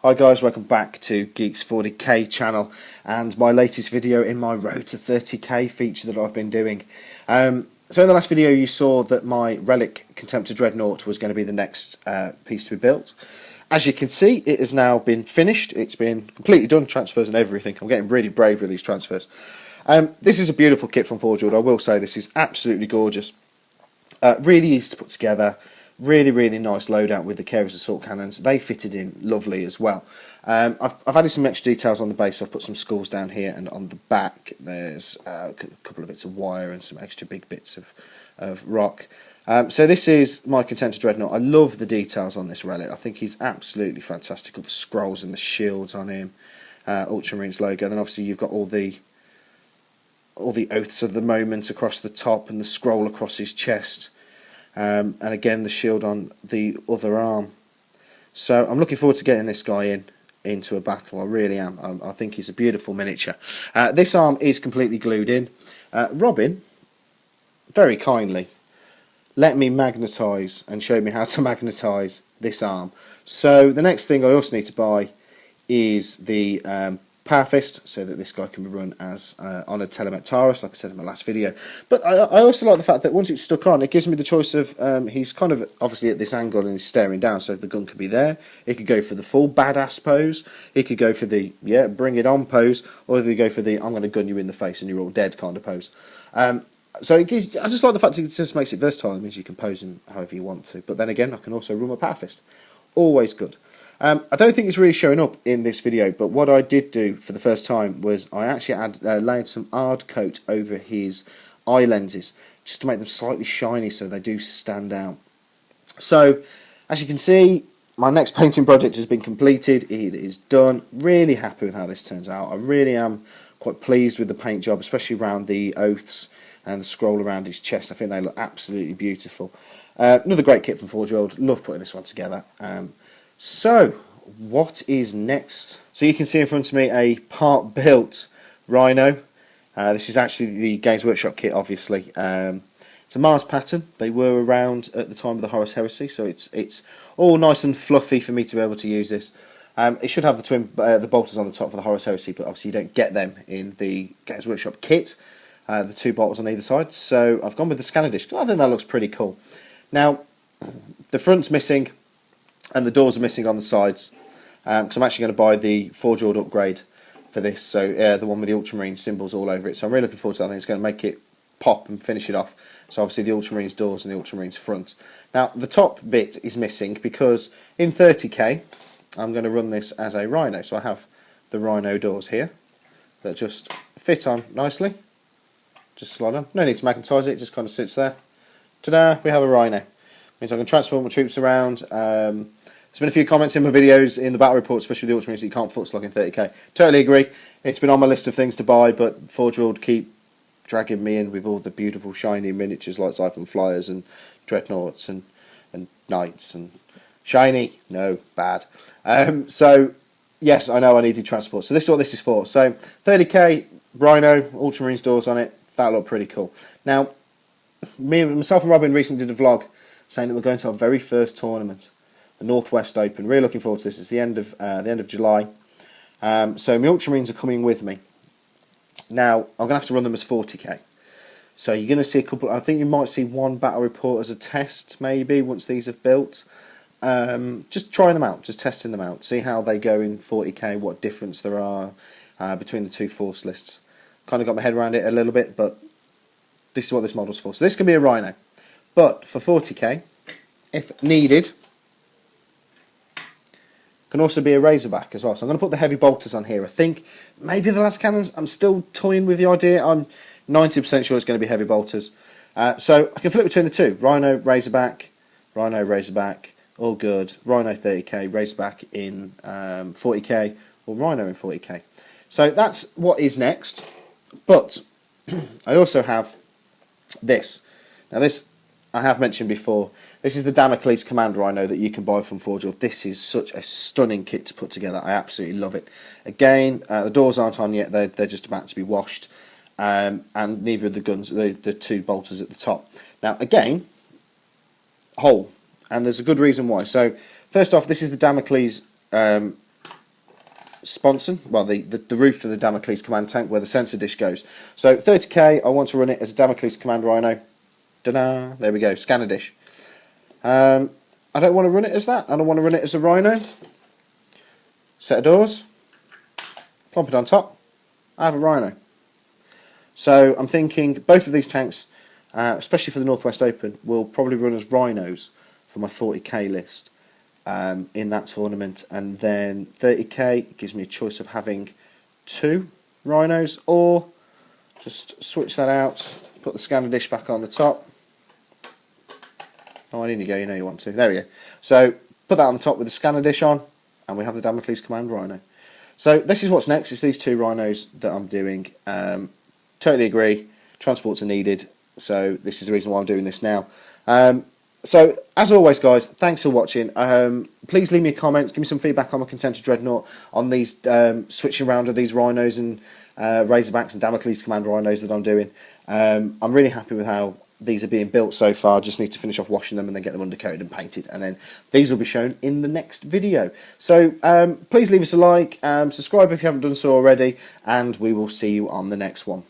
Hi guys, welcome back to Geeks 40k channel and my latest video in my Road to 30k feature that I've been doing. So in the last video you saw that my Relic Contemptor Dreadnought was going to be the next piece to be built. As you can see, it has now been finished. It's been completely done, transfers and everything. I'm getting really brave with these transfers. This is a beautiful kit from Forge World. I will say this is absolutely gorgeous. Really easy to put together. Really nice loadout with the Carriers Assault Cannons. They fitted in lovely as well. I've added some extra details on the base. I've put some skulls down here, and on the back there's a couple of bits of wire and some extra big bits of rock. So this is my Contemptor Dreadnought. I love the details on this relic. I think he's absolutely fantastic. All the scrolls and the shields on him. Ultramarines logo. And then obviously you've got all the oaths of the moment across the top and the scroll across his chest. And again the shield on the other arm. So I'm looking forward to getting this guy into a battle. I really am. I think he's a beautiful miniature. This arm is completely glued in. Robin very kindly let me magnetise and show me how to magnetise this arm. So the next thing I also need to buy is the Power Fist, so that this guy can be run as on a Telemet Taurus, like I said in my last video. But I also like the fact that once it's stuck on, it gives me the choice of, he's kind of obviously at this angle and he's staring down, so the gun could be there. It could go for the full badass pose, it could go for the, yeah, bring it on pose, or it could go for the, I'm going to gun you in the face and you're all dead kind of pose. So it gives, I just like the fact that it just makes it versatile. It means you can pose him however you want to. But then again, I can also run my Power Fist. Always good. I don't think it's really showing up in this video, but what I did do for the first time was I actually laid some hard coat over his eye lenses just to make them slightly shiny so they do stand out. So as you can see, my next painting project has been completed. It is done. Really happy with how this turns out. I really am quite pleased with the paint job, especially around the oaths and the scroll around his chest. I think they look absolutely beautiful. Another great kit from Forge World. Love putting this one together. So, what is next? So you can see in front of me a part-built Rhino. This is actually the Games Workshop kit, obviously. It's a Mars pattern. They were around at the time of the Horus Heresy, so it's all nice and fluffy for me to be able to use this. It should have the bolters on the top for the Horus Heresy, but obviously you don't get them in the Games Workshop kit. The two bolters on either side. So I've gone with the scanner disc. I think that looks pretty cool. Now, the front's missing and the doors are missing on the sides, because I'm actually going to buy the Forge World upgrade for this, so the one with the Ultramarines symbols all over it. So I'm really looking forward to that. I think it's going to make it pop and finish it off. So obviously the Ultramarines doors and the Ultramarines front. Now the top bit is missing because in 30k I'm going to run this as a Rhino. So I have the Rhino doors here that just fit on nicely. Just slide on. No need to magnetise it, it just kind of sits there. Ta-da, we have a Rhino. Means I can transport my troops around. There's been a few comments in my videos in the battle report, especially with the Ultramarines, that you can't foot slog in 30k. Totally agree. It's been on my list of things to buy, but Forge World keep dragging me in with all the beautiful shiny miniatures like Siphon Flyers and Dreadnoughts and Knights and shiny. No, bad. So yes, I know I needed transport. So this is what this is for. So 30k Rhino, Ultramarines doors on it. That looked pretty cool. Now, myself and Robin recently did a vlog saying that we're going to our very first tournament, the Northwest Open. Really looking forward to this. It's the end of July. So my Ultramarines are coming with me. Now I'm going to have to run them as 40k. So you're going to see a couple. I think you might see one battle report as a test, maybe once these have built. Just trying them out, just testing them out, see how they go in 40k, what difference there are between the two force lists. Kind of got my head around it a little bit, but this is what this model's for. So this can be a Rhino, but for 40k, if needed, can also be a Razorback as well. So I'm going to put the heavy bolters on here. I think maybe the last cannons. I'm still toying with the idea. I'm 90% sure it's going to be heavy bolters. So I can flip between the two. Rhino, Razorback, all good. Rhino 30k, Razorback in 40k, or Rhino in 40k. So that's what is next. But I also have this. Now this I have mentioned before. This is the Damocles Command Rhino that you can buy from Forge World. This is such a stunning kit to put together. I absolutely love it. Again, the doors aren't on yet. They're just about to be washed. And neither of the guns, the two bolters at the top. Now again, hole. And there's a good reason why. So first off, this is the Damocles sponson, well, the roof of the Damocles Command tank where the sensor dish goes. So 30k, I want to run it as a Damocles Command Rhino. Ta-da! There we go, scanner dish. I don't want to run it as that. I don't want to run it as a Rhino. Set of doors. Plump it on top. I have a Rhino. So I'm thinking both of these tanks, especially for the Northwest Open, will probably run as Rhinos for my 40k list in that tournament. And then 30k gives me a choice of having 2 Rhinos, or just switch that out, put the scanner dish back on the top. Oh, in you go, you know you want to. There we go. So put that on the top with the scanner dish on, and we have the Damocles Command Rhino. So this is what's next. It's these 2 Rhinos that I'm doing. Totally agree. Transports are needed. So this is the reason why I'm doing this now. So as always, guys, thanks for watching. Please leave me a comment. Give me some feedback on my Contender Dreadnought, on these switching around of these Rhinos and Razorbacks and Damocles Command Rhinos that I'm doing. I'm really happy with how these are being built so far. Just need to finish off washing them and then get them undercoated and painted, and then these will be shown in the next video. So please leave us a like, subscribe if you haven't done so already, and we will see you on the next one.